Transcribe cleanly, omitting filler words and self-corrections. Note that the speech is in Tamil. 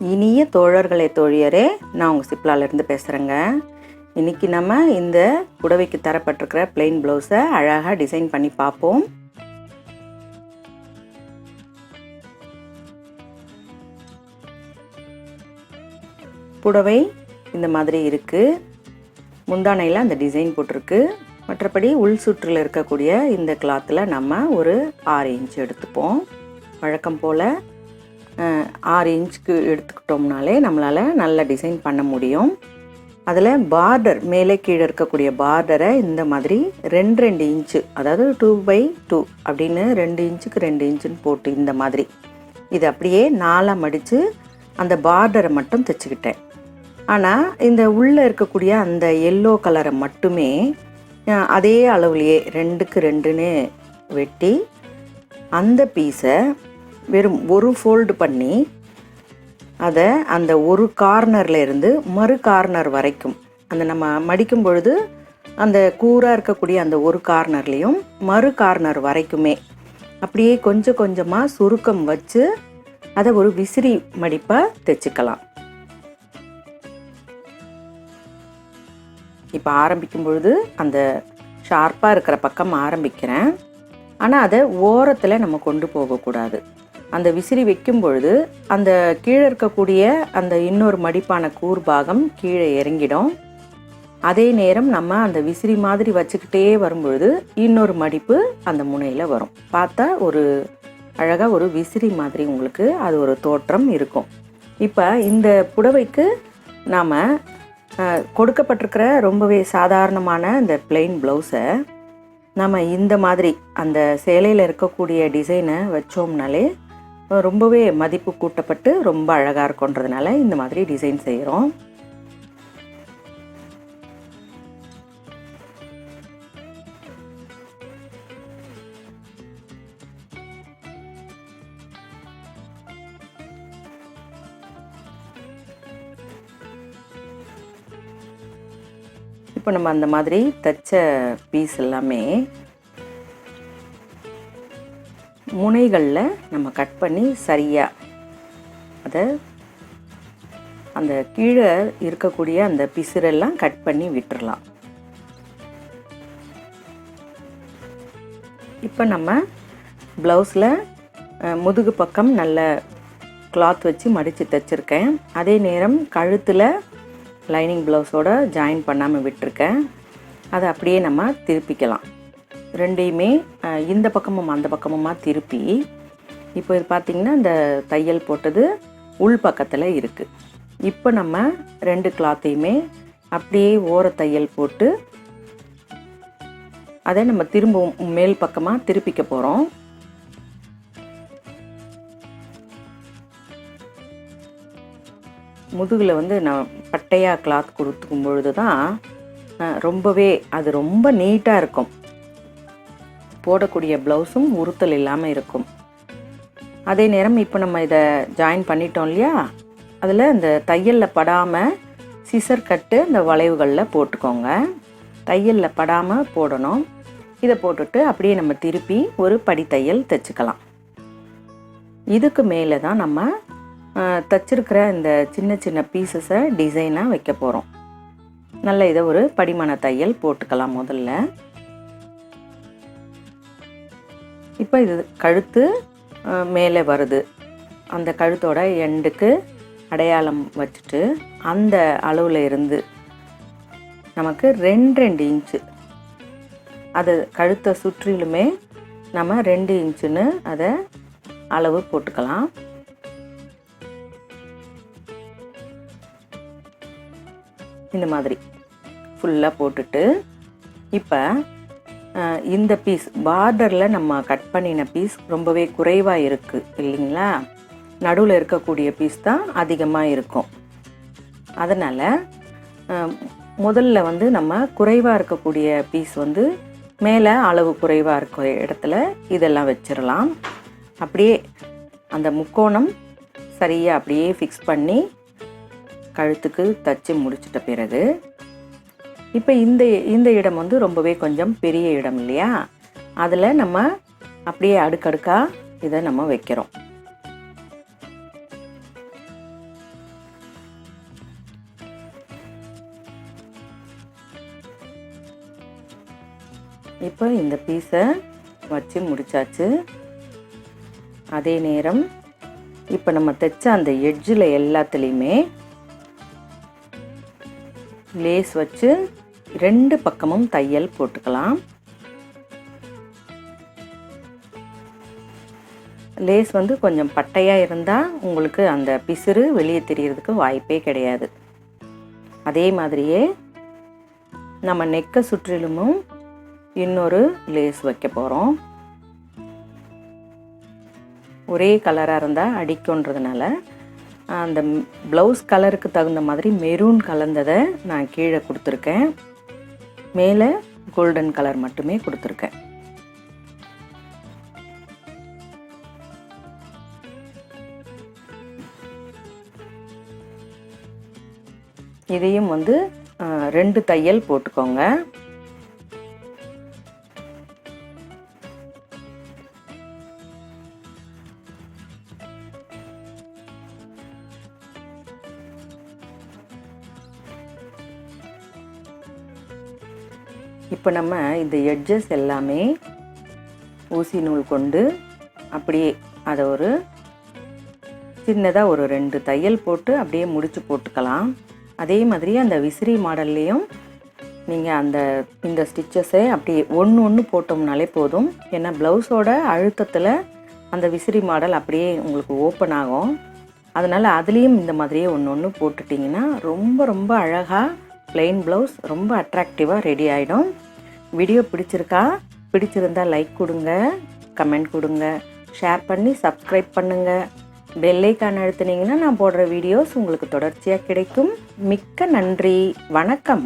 இனிய தோழர்களே தோழியரே, நான் உங்கள் சிப்லாலேருந்து பேசுகிறேங்க. இன்றைக்கி நம்ம இந்த புடவைக்கு தரப்பட்டிருக்கிற பிளெயின் ப்ளவுஸை அழகாக டிசைன் பண்ணி பார்ப்போம். புடவை இந்த மாதிரி இருக்குது. முந்தானையில் அந்த டிசைன் போட்டிருக்கு. மற்றபடி உள் சுற்றில் இருக்கக்கூடிய இந்த கிளாத்தில் நம்ம ஒரு 6 இன்ச் எடுத்துப்போம். வழக்கம் போல் 6 இன்ச்சுக்கு எடுத்துக்கிட்டோம்னாலே நம்மளால் நல்ல டிசைன் பண்ண முடியும். அதில் பார்டர் மேலே கீழே இருக்கக்கூடிய பார்டரை இந்த மாதிரி 2 இன்ச்சு, அதாவது 2x2 அப்படின்னு 2 இன்ச்சுக்கு 2 இன்ச்சுன்னு போட்டு இந்த மாதிரி இது அப்படியே 4 மடித்து அந்த பார்டரை மட்டும் தைச்சிக்கிட்டேன். ஆனால் இந்த உள்ளே இருக்கக்கூடிய அந்த எல்லோ கலரை மட்டுமே அதே அளவுலையே 2க்கு 2ன்னு வெட்டி அந்த பீஸை வெறும் ஒரு ஃபோல்டு பண்ணி அதை அந்த ஒரு கார்னரில் இருந்து மறு கார்னர் வரைக்கும் அந்த நம்ம மடிக்கும் பொழுது அந்த கூராக இருக்கக்கூடிய அந்த ஒரு கார்னர்லேயும் மறு கார்னர் வரைக்குமே அப்படியே கொஞ்சம் கொஞ்சமாக சுருக்கம் வச்சு அதை ஒரு விசிறி மடிப்பாக தைச்சிக்கலாம். இப்போ ஆரம்பிக்கும் பொழுது அந்த ஷார்ப்பாக இருக்கிற பக்கம் ஆரம்பிக்கிறேன். ஆனால் அதை ஓரத்தில் நம்ம கொண்டு போகக்கூடாது. அந்த விசிறி வைக்கும் பொழுது அந்த கீழே இருக்கக்கூடிய அந்த இன்னொரு மடிப்பான கூர்பாகம் கீழே இறங்கிடும். அதே நேரம் நம்ம அந்த விசிறி மாதிரி வச்சுக்கிட்டே வரும்பொழுது இன்னொரு மடிப்பு அந்த முனையில் வரும். பார்த்தா ஒரு அழகாக ஒரு விசிறி மாதிரி உங்களுக்கு அது ஒரு தோற்றம் இருக்கும். இப்போ இந்த புடவைக்கு நாம் கொடுக்கப்பட்டிருக்கிற ரொம்பவே சாதாரணமான இந்த பிளெயின் ப்ளவுஸை நம்ம இந்த மாதிரி அந்த சேலையில் இருக்கக்கூடிய டிசைனை வச்சோம்னாலே ரொம்பவே மதிப்பு கூட்டப்பட்டு ரொம்ப அழகாக இருக்குன்றதுனால இந்த மாதிரி டிசைன் செய்கிறோம். இப்போ நம்ம அந்த மாதிரி தைச்ச பீஸ் எல்லாமே முனைகளில் நம்ம கட் பண்ணி சரியாக அதை அந்த கீழே இருக்கக்கூடிய அந்த பிசுரெல்லாம் கட் பண்ணி விட்டுறலாம். இப்போ நம்ம ப்ளவுஸில் முதுகு பக்கம் நல்ல கிளாத் வச்சு மடித்து தைச்சிருக்கேன். அதே நேரம் கழுத்தில் லைனிங் ப்ளவுஸோடு ஜாயின் பண்ணாமல் விட்டுருக்கேன். அதை அப்படியே நம்ம திருப்பிக்கலாம். ரெண்டையுமே இந்த பக்கமும் அந்த பக்கமுமா திருப்பி இப்போ இது பார்த்திங்கன்னா இந்த தையல் போட்டது உள் பக்கத்தில் இருக்குது. இப்போ நம்ம 2 கிளாத்தையுமே அப்படியே ஓர தையல் போட்டு அதை நம்ம திரும்பவும் மேல் பக்கமாக திருப்பிக்க போகிறோம். முதுகில் வந்து நான் பட்டையாக கிளாத் கொடுத்துக்கும் பொழுது தான் ரொம்பவே அது ரொம்ப நீட்டாக இருக்கும். போடக்கூடிய ப்ளவுஸும் உறுத்தல் இல்லாமல் இருக்கும். அதே நேரம் இப்போ நம்ம இதை ஜாயின் பண்ணிட்டோம் இல்லையா, அதில் இந்த தையலில் படாமல் சிசர் கட்டு இந்த வளைவுகளில் போட்டுக்கோங்க. தையலில் படாமல் போடணும். இதை போட்டுட்டு அப்படியே நம்ம திருப்பி ஒரு படி தையல் தைச்சிக்கலாம். இதுக்கு மேலே தான் நம்ம தைச்சிருக்கிற இந்த சின்ன சின்ன பீசஸை டிசைனாக வைக்க போகிறோம். நல்ல இதை ஒரு படிமான தையல் போட்டுக்கலாம் முதல்ல. இப்போ இது கழுத்து மேலே வருது. அந்த கழுத்தோட எண்டுக்கு அடையாளம் வச்சுட்டு அந்த அளவில் இருந்து நமக்கு 2 இன்ச்சு அது கழுத்தை சுற்றிலுமே நம்ம 2 இன்ச்சுன்னு அதை அளவு போட்டுக்கலாம். இந்த மாதிரி ஃபுல்லாக போட்டுட்டு இப்போ இந்த பீஸ் பார்டரில் நம்ம கட் பண்ணின பீஸ் ரொம்பவே குறைவாக இருக்குது இல்லைங்களா, நடுவில் இருக்கக்கூடிய பீஸ் தான் அதிகமாக இருக்கும். அதனால் முதல்ல வந்து நம்ம குறைவாக இருக்கக்கூடிய பீஸ் வந்து மேலே அளவு குறைவாக இருக்க இடத்துல இதெல்லாம் வச்சிடலாம். அப்படியே அந்த முக்கோணம் சரியாக அப்படியே ஃபிக்ஸ் பண்ணி கழுத்துக்கு தச்சு முடிச்சிட்ட பிறகு இப்போ இந்த இடம் வந்து ரொம்பவே கொஞ்சம் பெரிய இடம் இல்லையா, அதில் நம்ம அப்படியே அடுக்கடுக்காக இதை நம்ம வைக்கிறோம். இப்போ இந்த பீஸை வச்சு முடிச்சாச்சு. அதே நேரம் இப்போ நம்ம தைச்ச அந்த எட்ஜில் எல்லாத்துலேயுமே லேஸ் வச்சு 2 பக்கமும் தையல் போட்டுக்கலாம். லேஸ் வந்து கொஞ்சம் பட்டையாக இருந்தால் உங்களுக்கு அந்த பிசுறு வெளியே தெரியறதுக்கு வாய்ப்பே கிடையாது. அதே மாதிரியே நம்ம நெக்கை சுற்றிலுமும் இன்னொரு லேஸ் வைக்க போகிறோம். ஒரே கலராக இருந்தால் அடிக்குன்றதுனால அந்த ப்ளவுஸ் கலருக்கு தகுந்த மாதிரி மெரூன் கலந்ததை நான் கீழே கொடுத்துருக்கேன். மேலே கோல்டன் கலர் மட்டுமே கொடுத்துருக்கேன். இதையும் வந்து 2 தையல் போட்டுக்கோங்க. இப்போ நம்ம இந்த எட்ஜஸ் எல்லாமே ஊசி நூல் கொண்டு அப்படியே அதை ஒரு சின்னதாக ஒரு 2 தையல் போட்டு அப்படியே முடிச்சு போட்டுக்கலாம். அதே மாதிரி அந்த விசிறி மாடல்லையும் நீங்கள் இந்த ஸ்டிச்சஸை அப்படியே ஒன்று போட்டோம்னாலே போதும். ஏன்னா ப்ளவுஸோட அழுத்தத்தில் அந்த விசிறி மாடல் அப்படியே உங்களுக்கு ஓப்பன் ஆகும். அதனால் அதுலேயும் இந்த மாதிரியே ஒன்று போட்டுட்டிங்கன்னா ரொம்ப ரொம்ப அழகாக ப்ளெயின் ப்ளவுஸ் ரொம்ப அட்ராக்டிவாக ரெடி ஆகிடும். வீடியோ பிடிச்சிருந்தால் லைக் கொடுங்க, கமெண்ட் கொடுங்க, ஷேர் பண்ணி சப்ஸ்கிரைப் பண்ணுங்கள். பெல் ஐகான் அழுத்துனீங்கன்னா நான் போடுற வீடியோஸ் உங்களுக்கு தொடர்ச்சியாக கிடைக்கும். மிக்க நன்றி. வணக்கம்.